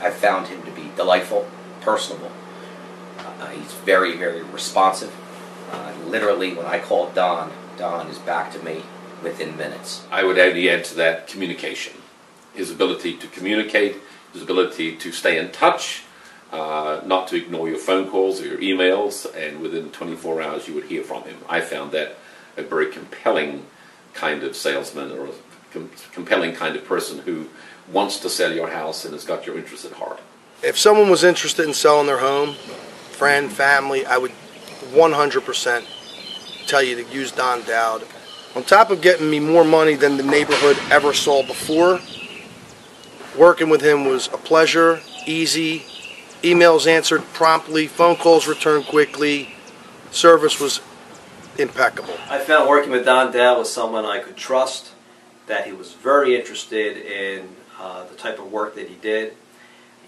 I've found him to be delightful, personable. He's very, very responsive. Literally, when I call Don, Don is back to me within minutes. I would only add to that communication. His ability to communicate, his ability to stay in touch, not to ignore your phone calls or your emails, and within 24 hours you would hear from him. I found that a very compelling kind of salesman, or a compelling kind of person who wants to sell your house and has got your interest at heart. If someone was interested in selling their home, friend, family, I would 100% tell you to use Don Dowd. On top of getting me more money than the neighborhood ever saw before, working with him was a pleasure, easy, emails answered promptly, phone calls returned quickly, service was impeccable. I found working with Don Dowd was someone I could trust, that he was very interested in the type of work that he did.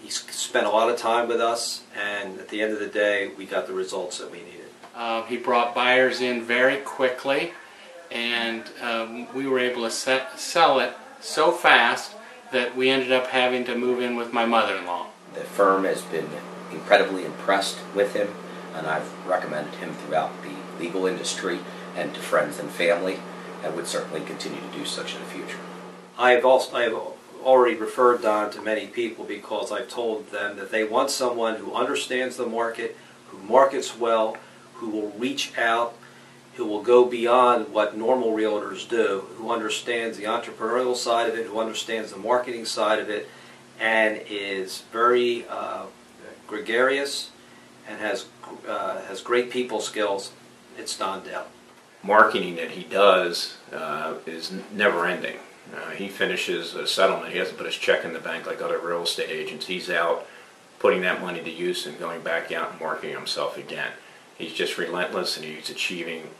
He spent a lot of time with us, and at the end of the day, we got the results that we needed. He brought buyers in very quickly, and we were able to sell it so fast that we ended up having to move in with my mother-in-law. The firm has been incredibly impressed with him, and I've recommended him throughout the legal industry and to friends and family, and would certainly continue to do such in the future. I have already referred Don to many people because I've told them that they want someone who understands the market, who markets well, who will reach out, who will go beyond what normal realtors do, who understands the entrepreneurial side of it, who understands the marketing side of it, and is very gregarious and has great people skills. It's Don Dowd. Marketing that he does is never ending. He finishes a settlement, he hasn't put his check in the bank like other real estate agents. He's out putting that money to use and going back out and marketing himself again. He's just relentless, and he's achieving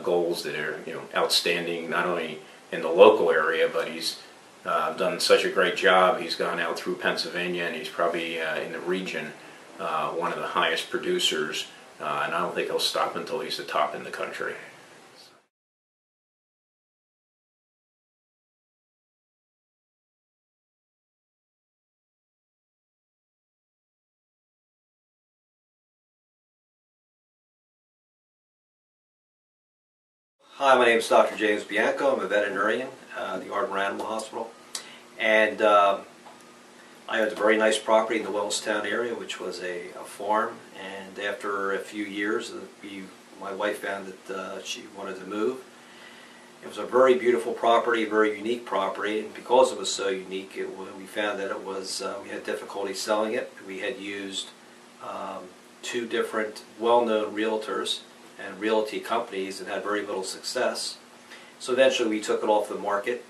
goals that are, outstanding, not only in the local area, but he's done such a great job. He's gone out through Pennsylvania, and he's probably in the region one of the highest producers, and I don't think he'll stop until he's the top in the country. Hi, my name is Dr. James Bianco. I'm a veterinarian at the Ardmore Animal Hospital, and I owned a very nice property in the Wellestown area, which was a farm. And after a few years, my wife found that she wanted to move. It was a very beautiful property, a very unique property, and because it was so unique, we found that it was we had difficulty selling it. We had used two different well-known realtors and realty companies and had very little success. So eventually we took it off the market.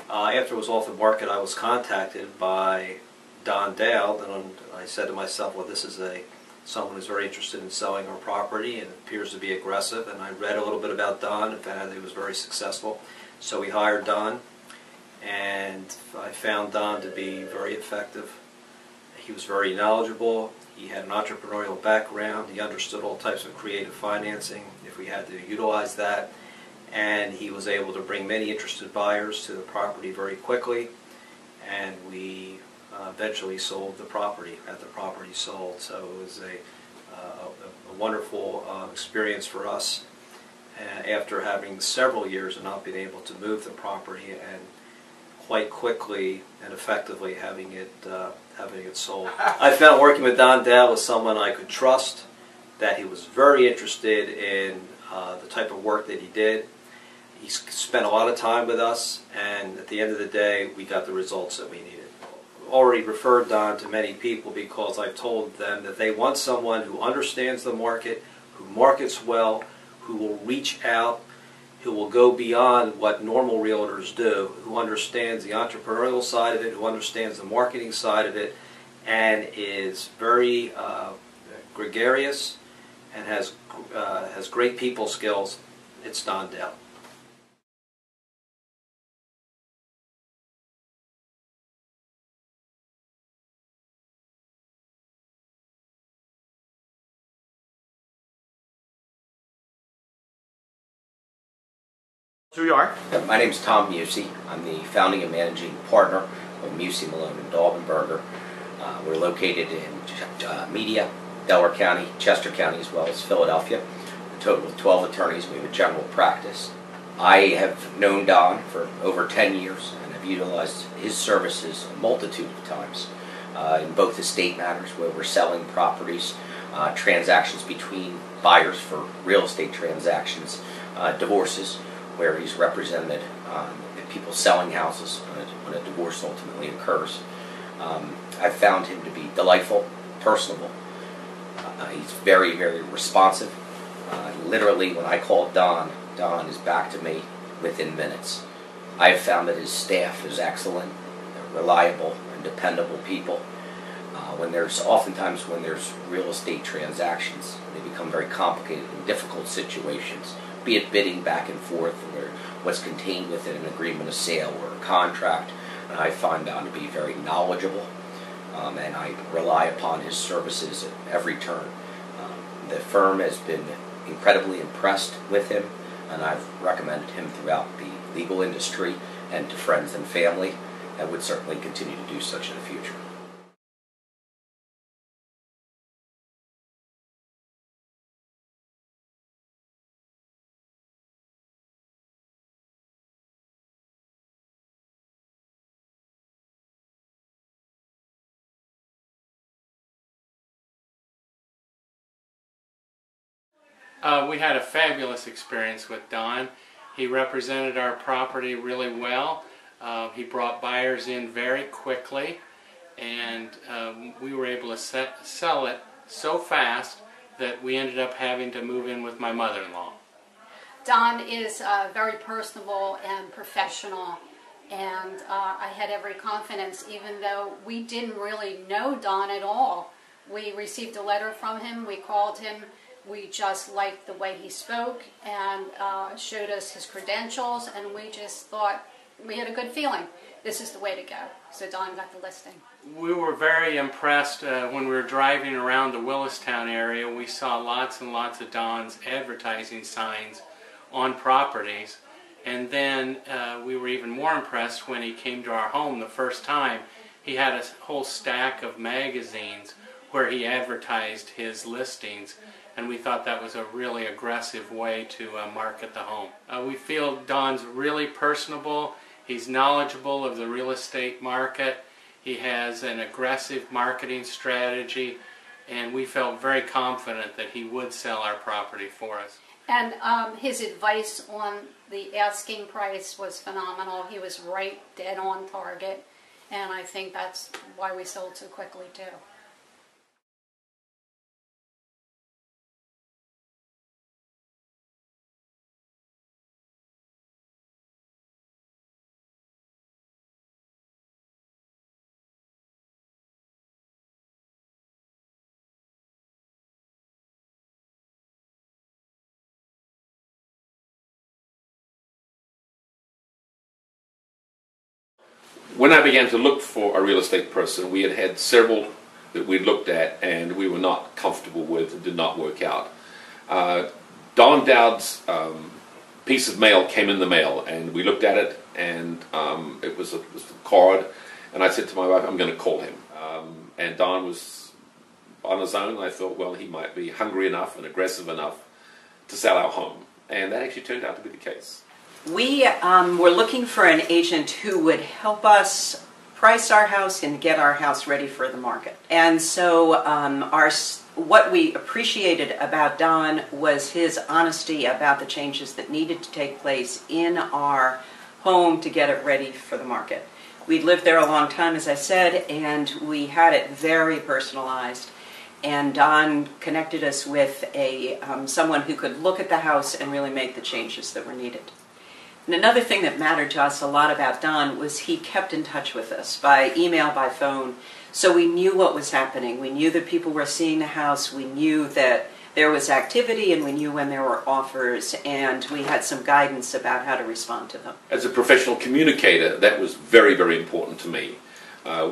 After it was off the market, I was contacted by Don Dowd, and I said to myself, well, this is someone who's very interested in selling our property and appears to be aggressive. And I read a little bit about Don and found out he was very successful. So we hired Don, and I found Don to be very effective. He was very knowledgeable. He had an entrepreneurial background. He understood all types of creative financing, if we had to utilize that. And he was able to bring many interested buyers to the property very quickly. And we eventually sold the property, had the property sold. So it was a wonderful experience for us after having several years of not being able to move the property, and quite quickly and effectively having it sold. I found working with Don Dowd was someone I could trust, that he was very interested in the type of work that he did. He spent a lot of time with us, and at the end of the day, we got the results that we needed. Already referred Don to many people because I've told them that they want someone who understands the market, who markets well, who will reach out, who will go beyond what normal realtors do, who understands the entrepreneurial side of it, who understands the marketing side of it, and is very gregarious and has great people skills. It's Don Dowd. Who you are? My name is Tom Musey. I'm the founding and managing partner of Musey, Malone & Daubenberger. We're located in Media, Delaware County, Chester County, as well as Philadelphia. A total of 12 attorneys. We have a general practice. I have known Don for over 10 years and have utilized his services a multitude of times in both estate matters where we're selling properties, transactions between buyers for real estate transactions, divorces where he's represented people selling houses when a divorce ultimately occurs. I've found him to be delightful, personable. He's very, very responsive. Literally, when I call Don is back to me within minutes. I have found that his staff is excellent, they're reliable, and dependable people. Oftentimes when there's real estate transactions, they become very complicated and difficult situations, be it bidding back and forth or what's contained within an agreement of sale or a contract. And I find Don to be very knowledgeable, and I rely upon his services at every turn. The firm has been incredibly impressed with him, and I've recommended him throughout the legal industry and to friends and family, and would certainly continue to do such in the future. We had a fabulous experience with Don. He represented our property really well. He brought buyers in very quickly, and we were able to sell it so fast that we ended up having to move in with my mother-in-law. Don is very personable and professional, and I had every confidence, even though we didn't really know Don at all. We received a letter from him, we called him, we just liked the way he spoke and showed us his credentials, and we just thought we had a good feeling. This is the way to go. So Don got the listing. We were very impressed when we were driving around the Willistown area. We saw lots and lots of Don's advertising signs on properties, and then we were even more impressed when he came to our home the first time. He had a whole stack of magazines where he advertised his listings, and we thought that was a really aggressive way to market the home. We feel Don's really personable. He's knowledgeable of the real estate market. He has an aggressive marketing strategy, and we felt very confident that he would sell our property for us. And his advice on the asking price was phenomenal. He was right dead on target, and I think that's why we sold so quickly too. When I began to look for a real estate person, we had had several that we'd looked at and we were not comfortable with and did not work out. Don Dowd's piece of mail came in the mail, and we looked at it, and it was a card, and I said to my wife, I'm going to call him. And Don was on his own. I thought, well, he might be hungry enough and aggressive enough to sell our home, and that actually turned out to be the case. We were looking for an agent who would help us price our house and get our house ready for the market. And so what we appreciated about Don was his honesty about the changes that needed to take place in our home to get it ready for the market. We'd lived there a long time, as I said, and we had it very personalized. And Don connected us with someone who could look at the house and really make the changes that were needed. And another thing that mattered to us a lot about Don was he kept in touch with us by email, by phone, so we knew what was happening. We knew that people were seeing the house, we knew that there was activity, and we knew when there were offers, and we had some guidance about how to respond to them. As a professional communicator, that was very, very important to me.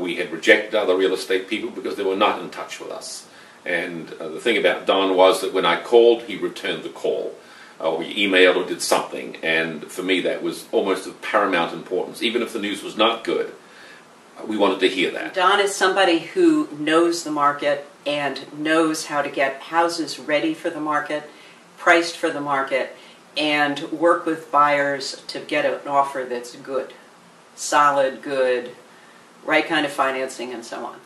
We had rejected other real estate people because they were not in touch with us. And the thing about Don was that when I called, he returned the call. Or he emailed or did something, and for me that was almost of paramount importance. Even if the news was not good, we wanted to hear that. Don is somebody who knows the market and knows how to get houses ready for the market, priced for the market, and work with buyers to get an offer that's good, solid, good, right kind of financing, and so on.